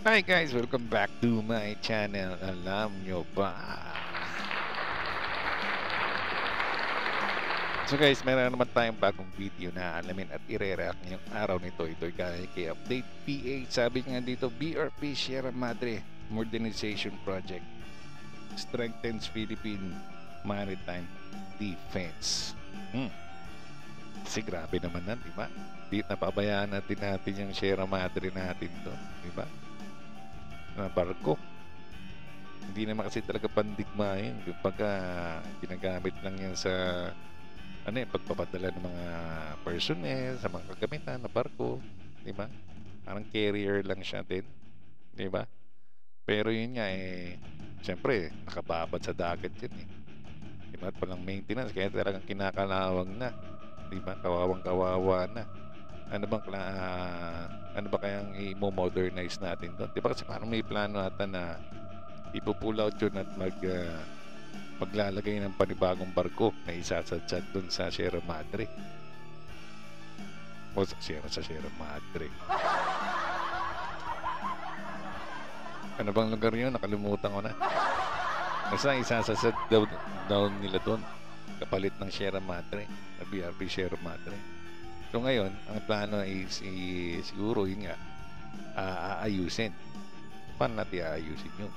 Hi guys, welcome back to my channel. Alam nyo ba? So guys, meron naman tayong bagong video na alamin at ire-react ngayong araw nito. Ito'y galing kay Update PH. Sabi nga dito, BRP Sierra Madre Modernization Project strengthens Philippine Maritime Defense. Kasi grabe naman nan, di ba? Di napabayaan natin yung Sierra Madre natin doon, di ba? Na barko. Hindi naman kasi talaga pandigma yun. Pagka ginagamit lang yan sa pagpapadala ng mga personnel, sa mga kagamitan na barko, di ba? Parang carrier lang siya din, di ba? Pero yun nga siyempre, nakababad sa dagat yun di ba? At palang maintenance, kaya talagang kinakalawang na, di ba? Kawawang-kawawa na. Ano ba kayang i-modernize natin doon? Di ba kasi parang may plano ata na ipo-pull out yun at maglalagay ng panibagong barko na isasadsad doon sa Sierra Madre. O sa Sierra Madre. Ano bang lugar yun? Nakalimutan ko na. Basta isasadsad daw nila doon kapalit ng Sierra Madre, na BRP Sierra Madre. So ngayon, ang plano is siguro yun nga, aayusin. Paano natin aayusin yun?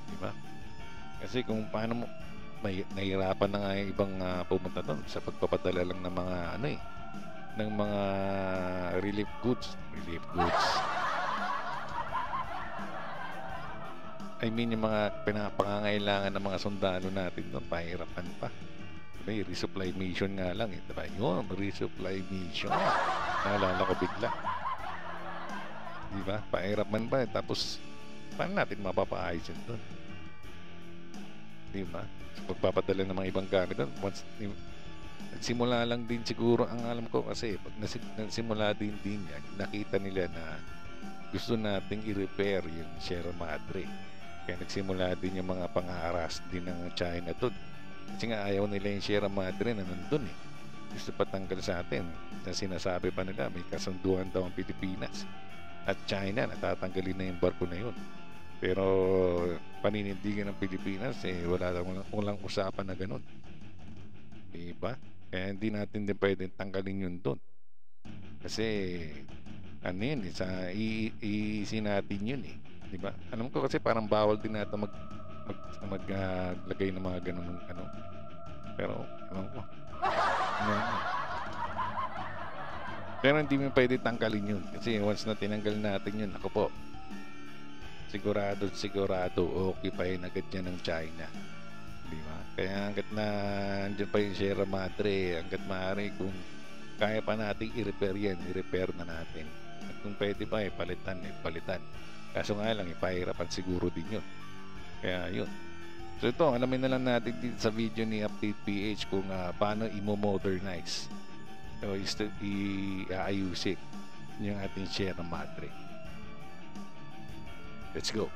Diba? Kasi kung paano mo, may nahihirapan na nga yung ibang pumunta doon sa pagpapadala lang ng mga ng mga relief goods. I mean, yung mga pinapangangailangan ng mga sundalo natin doon, pahirapan pa. May resupply mission nga lang diba? Yun, resupply mission. Naalala ko bigla. Diba? Pahirapan pa tapos paano natin mapapaayos yun doon? Diba? So, pagpapadala ng mga ibang gamit doon, once nagsimula lang din siguro, ang alam ko kasi pag nagsimula din yan, nakita nila na gusto nating i-repair yung Sierra Madre. Kaya nagsimula din yung mga pang-aaras din ng China doon. Kasi nga ayaw nila yung Sierra Madre na nandun Gusto patanggal sa atin. Na sinasabi pa nila may kasunduan daw ang Pilipinas at China na tatanggalin na yung barko na yun. Pero paninindigan ng Pilipinas walang usapan na ganun. Diba? Kaya hindi natin din pwedeng tanggalin yun doon. Kasi yun iisin natin yun Diba? Alam ko kasi parang bawal din natin maglagay ng mga ganun pero alam ko pero hindi mo pwede tanggalin yun kasi once na tinanggal natin yun, ako po sigurado occupied agad yan ng China, di ba? Kaya hanggat na andyan pa yung Sierra Madre, hanggat maaari kung kaya pa natin i-repair yan, i-repair na natin at kung pwede pa palitan kaso nga lang ipahirapan siguro din yun. Kaya yun. So ito, alamin na lang natin dito sa video ni Update PH kung paano i-modernize o i-aayusin yung ating Sierra Madre. Let's go.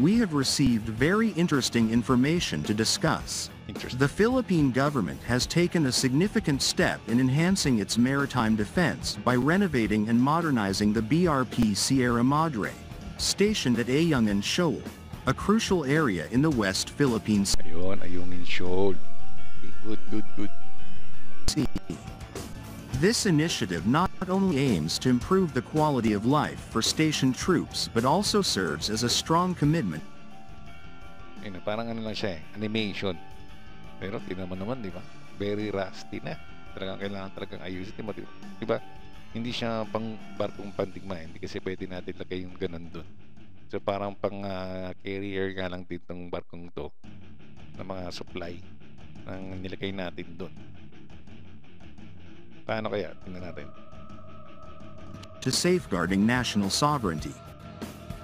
We have received very interesting information to discuss. The Philippine government has taken a significant step in enhancing its maritime defense by renovating and modernizing the BRP Sierra Madre, stationed at Ayungin Shoal, a crucial area in the West Philippines. Ayungin Shoal. Good. This initiative not only aims to improve the quality of life for stationed troops but also serves as a strong commitment. Parang lang siya animation. Pero tingnan mo naman, di ba? Very rusty na. Kailangan talagang ayusin. Di ba? Hindi siya pang barkong pandigma. Hindi kasi pwede natin lagay yung ganun doon. So parang pang carrier nga lang ditong barkong to na mga supply ang nilagay natin doon. Paano kaya? Tingnan natin. To safeguarding national sovereignty.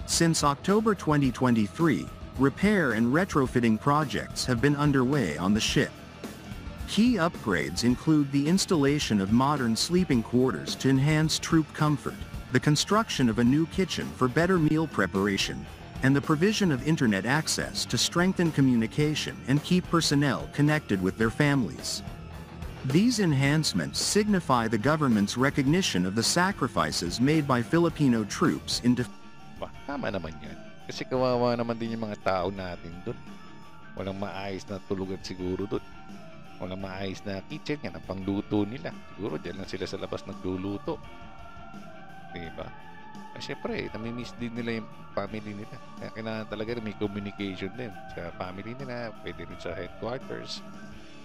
Since October 2023, repair and retrofitting projects have been underway on the ship. Key upgrades include the installation of modern sleeping quarters to enhance troop comfort, the construction of a new kitchen for better meal preparation, and the provision of internet access to strengthen communication and keep personnel connected with their families. These enhancements signify the government's recognition of the sacrifices made by Filipino troops in Tama naman yan. Kasi kawawa naman din yung mga tao natin doon. Walang maayos na tulugan siguro doon. Walang maayos na kitchen yan, ang pangluto nila. Siguro dyan lang sila sa labas nagluluto. Diba? Kasi syempre, namimiss din nila yung family nila. Kaya kailangan talaga may communication din sa family nila, pwede rin sa headquarters.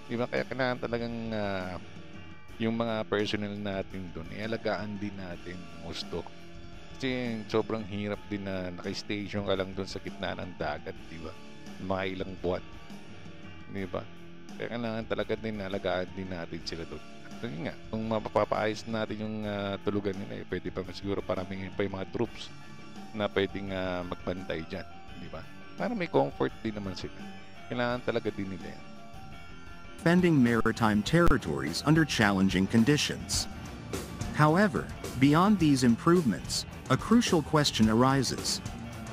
Diba? Kaya kailangan talagang yung mga personnel natin doon, ialagaan din natin gusto. Kasi sobrang hirap din na naka-station ka lang doon sa gitna ng dagat, diba? Mga ilang buwan. Diba? Kaya kailangan talaga din alagaan din natin sila doon. At yun nga, kung mapapaayos natin yung tulugan nila, pwede pa siguro paraming pa yung mga troops na pwedeng magbantay dyan. Diba? Para may comfort din naman sila. Kailangan talaga din nila yan. Defending maritime territories under challenging conditions. However, beyond these improvements, a crucial question arises.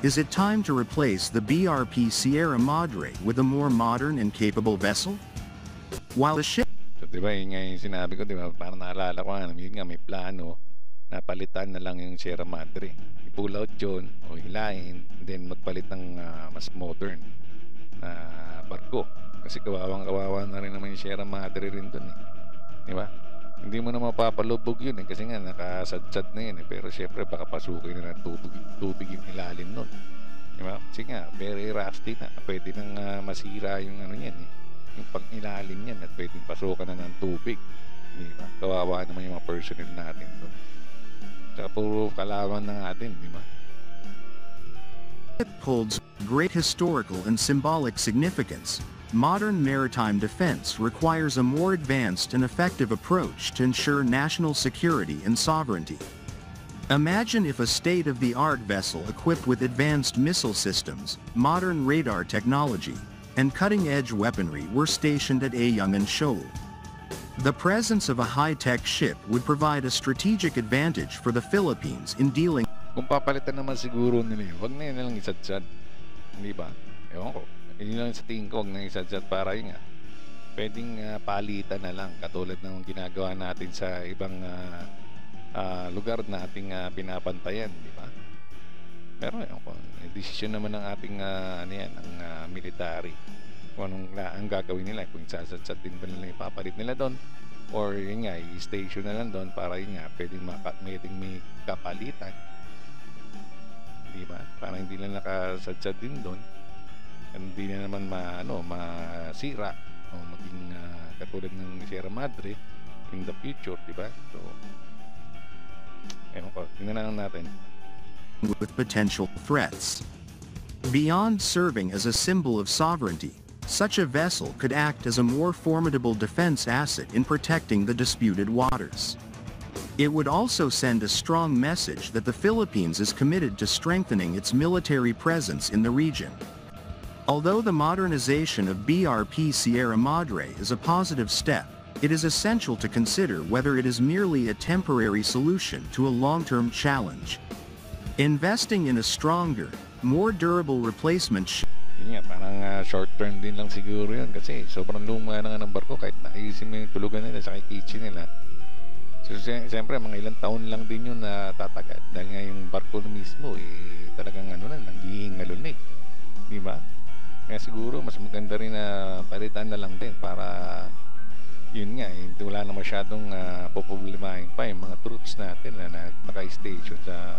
Is it time to replace the BRP Sierra Madre with a more modern and capable vessel? While the ship... So, diba, yun nga yung sinabi ko, diba, parang naalala ko, yun nga, may plano na palitan na lang yung Sierra Madre. I-pull out yun, o hilain, then magpalit ng mas modern na barko. Kasi kawawa na rin naman yung Sierra Madre rin dun, eh. Diba? Hindi mo na mapapalubog yun, eh, kasi nga nakasadsad na yun, eh. Pero syempre baka pasukin na ng tubig yung ilalim nun. Diba? Kasi nga, very rusty na. Pwede nang masira yung ano yan, eh. Yung pang-ilalim yan at pwedeng pasukan na ng tubig. Diba? Kawawa naman yung mga personnel natin doon. Tsaka puro kalawan na natin, diba? It holds great historical and symbolic significance. Modern maritime defense requires a more advanced and effective approach to ensure national security and sovereignty. Imagine if a state-of-the-art vessel equipped with advanced missile systems, modern radar technology, and cutting-edge weaponry were stationed at Ayungin Shoal. The presence of a high-tech ship would provide a strategic advantage for the Philippines in dealing... Kung papalitan naman siguro nila yun, huwag na yun lang isadsad. Hindi ba? Ewan ko. Yun lang sa tingin ko, huwag na isadsad para yun nga. Pwedeng palitan na lang, katulad ng ginagawa natin sa ibang lugar na ating pinapantayan, di ba? Pero yun, desisyon naman ng ating ano yan, ng military. Kung anong ang gagawin nila, kung isasadsad din ba nila ipapalit nila doon, or yun nga, i-station na lang doon para yun nga, pwedeng may kapalitan. Di ba? Para hindi lang nakasadsad din doon. Hindi na naman masira o maging katulad ng Sierra Madre in the future, di ba? So, ewan ko, tingnan na lang natin. With potential threats. Beyond serving as a symbol of sovereignty, such a vessel could act as a more formidable defense asset in protecting the disputed waters. It would also send a strong message that the Philippines is committed to strengthening its military presence in the region. Although the modernization of BRP Sierra Madre is a positive step, it is essential to consider whether it is merely a temporary solution to a long-term challenge. Investing in a stronger, more durable replacement yun nga, parang short term din lang siguro yun kasi sobrang luma na nga ng barko kahit naayusin mo yung tulugan nila sa kitchen nila. So siyempre mga ilang taon lang din yun na tatagal dahil nga yung barko mismo talagang nanghihingalo na di ba? Kaya siguro mas maganda rin na palitan na lang din para yun nga, wala na masyadong poproblemahin pa yung mga troops natin na naka-station sa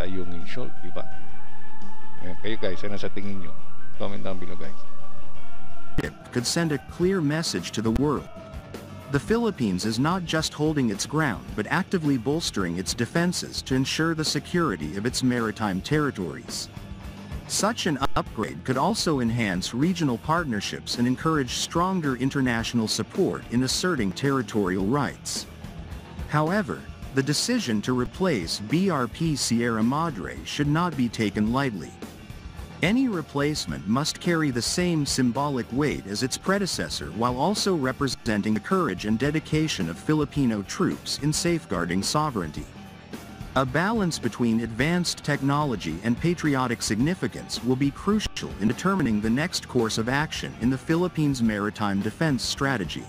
Ayungin Shoal, di ba? Kayo guys, ano sa tingin nyo? Comment down below guys. It could send a clear message to the world. The Philippines is not just holding its ground but actively bolstering its defenses to ensure the security of its maritime territories. Such an upgrade could also enhance regional partnerships and encourage stronger international support in asserting territorial rights. However, the decision to replace BRP Sierra Madre should not be taken lightly. Any replacement must carry the same symbolic weight as its predecessor while also representing the courage and dedication of Filipino troops in safeguarding sovereignty. A balance between advanced technology and patriotic significance will be crucial in determining the next course of action in the Philippines' maritime defense strategy.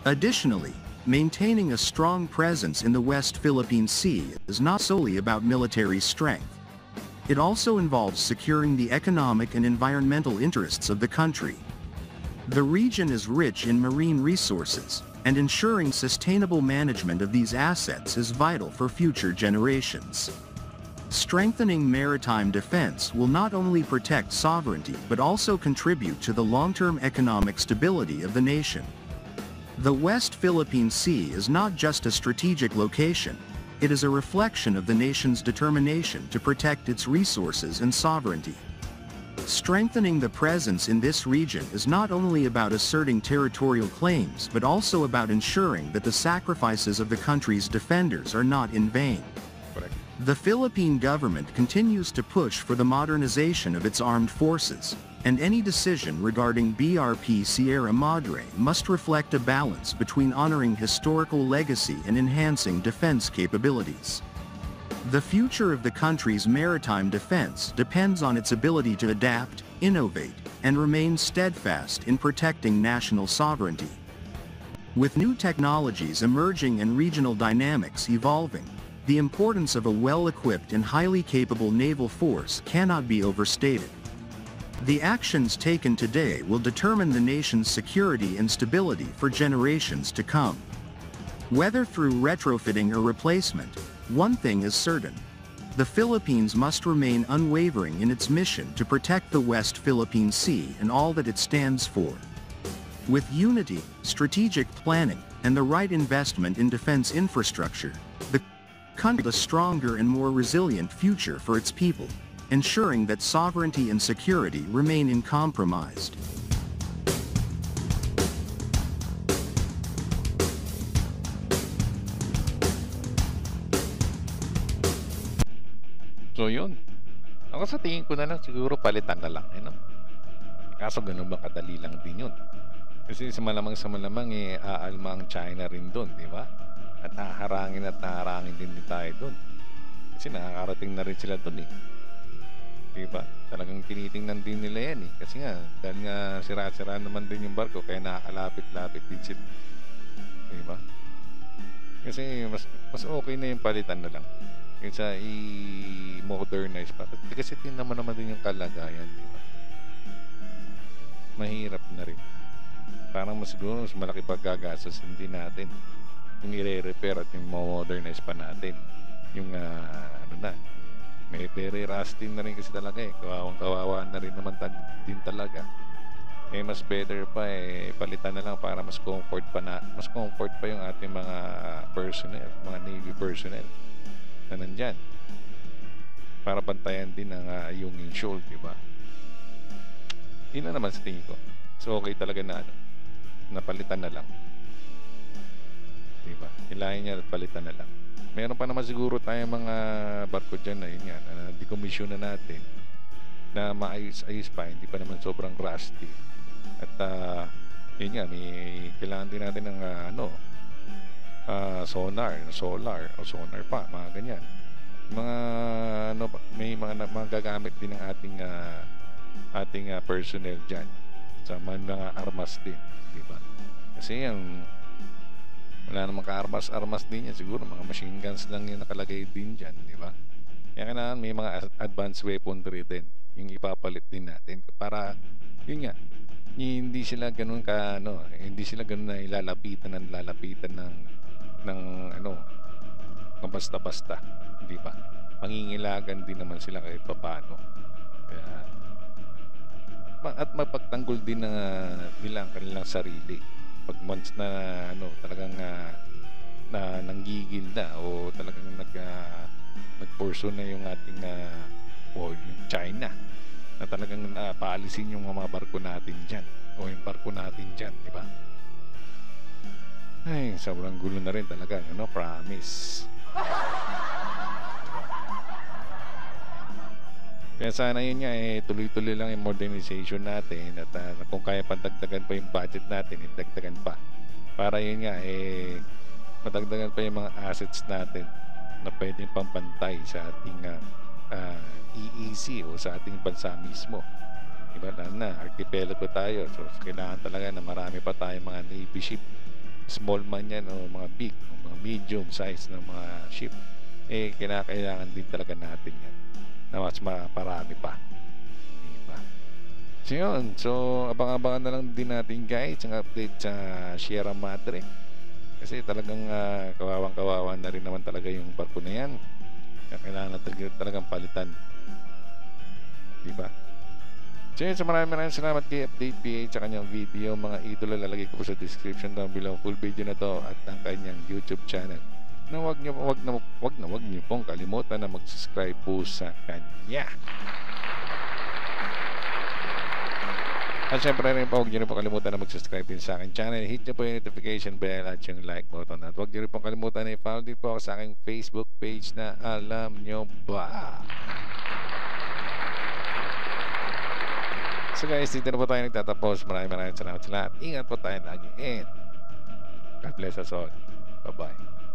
Additionally, maintaining a strong presence in the West Philippine Sea is not solely about military strength. It also involves securing the economic and environmental interests of the country. The region is rich in marine resources, and ensuring sustainable management of these assets is vital for future generations. Strengthening maritime defense will not only protect sovereignty but also contribute to the long-term economic stability of the nation. The West Philippine Sea is not just a strategic location, it is a reflection of the nation's determination to protect its resources and sovereignty. Strengthening the presence in this region is not only about asserting territorial claims but also about ensuring that the sacrifices of the country's defenders are not in vain. Correct. The Philippine government continues to push for the modernization of its armed forces, and any decision regarding BRP Sierra Madre must reflect a balance between honoring historical legacy and enhancing defense capabilities. The future of the country's maritime defense depends on its ability to adapt, innovate, and remain steadfast in protecting national sovereignty. With new technologies emerging and regional dynamics evolving, the importance of a well-equipped and highly capable naval force cannot be overstated. The actions taken today will determine the nation's security and stability for generations to come. Whether through retrofitting or replacement, one thing is certain. The Philippines must remain unwavering in its mission to protect the West Philippine Sea and all that it stands for. With unity, strategic planning, and the right investment in defense infrastructure, the country has a stronger and more resilient future for its people, ensuring that sovereignty and security remain uncompromised. So yun. Ako sa tingin ko na lang siguro palitan na lang. Eh, no? Kaso ganun ba kadali lang din yun? Kasi sa malamang aalma ang China rin doon, di ba? At naharangin din tayo doon. Kasi nakakarating na rin sila doon eh. Di ba? Talagang tinitingnan din nila yan eh. Kasi nga, dahil nga sira-sira naman din yung barko, kaya nakakalapit-lapit din sila. Di ba? Kasi mas okay na yung palitan na lang. Kaysa i-modernize pa. Kasi tingnan mo naman din yung kalagayan, di ba? Mahirap na rin. Parang siguro mas malaki paggagastos hindi natin yung i-repair at yung modernize pa natin. Yung may very rusty na rin kasi talaga eh. Kawawa na rin naman din talaga. Eh mas better pa palitan na lang para mas comfort pa yung ating mga personnel, mga Navy personnel na nandyan para bantayan din ang Ayungin Shoal, di ba? Yun na naman sa tingin ko. So okay talaga na napalitan na lang, di ba? Hilahin niya at palitan na lang. Meron pa naman siguro tayong mga barko dyan na yun nga, na decommission na natin na maayos-ayos pa, hindi pa naman sobrang rusty. At yun nga, kailangan din natin ng sonar pa, mga ganyan. May mga gagamit din ng ating personnel diyan sa mga armas din, di ba? Kasi yung wala namang ka-armas din yan, siguro mga machine guns lang yung nakalagay din diyan, di ba? Kaya kailangan may mga advanced weaponry din yung ipapalit din natin para yun nga, hindi sila ganun na lalapitan ng basta-basta, di ba? Pangingilagan din naman sila kahit papaano. Kaya at mapagtanggol din nila ang kanilang sarili pag once na talagang nanggigil na o talagang nagporso na yung ating o yung China na talagang paalisin yung mga barko natin dyan o yung barko natin dyan, di ba? Ay, sobrang gulo na rin talaga, promise. Kaya sana yun nga, tuloy-tuloy lang yung modernization natin at kung kaya pandagdagan pa yung budget natin, dagdagan pa. Para yun nga, madagdagan pa yung mga assets natin na pwedeng pambantay sa ating EEZ o sa ating bansa mismo. Diba na archipelago tayo, so kailangan talaga na marami pa tayong mga navy ship, small man yan o mga big o mga medium size na mga ship, kailangan din talaga natin yan na mas marami pa, diba? So yun, so abang-abangan na lang din natin guys ang update sa Sierra Madre, kasi talagang kawawang-kawawa na rin naman talaga yung barko na yan, kailangan natin talagang palitan, diba? So yun, so maraming salamat kay Update PH sa kanyang video. Mga idolo, lalagay ko po sa description down below full video na to at ang kanyang YouTube channel. Na wag niyo pong kalimutan na mag-subscribe po sa kanya. At syempre rin po, huwag niyo po kalimutan na mag-subscribe din sa aking channel. Hit niyo po yung notification bell at yung like button. At huwag niyo rin po kalimutan na i-follow din po ako sa aking Facebook page na Alam Nyo Ba. So guys, dito na po tayo nagtatapos. Maraming salamat sa lahat. Ingat po tayo lagi and God bless us all. Bye-bye.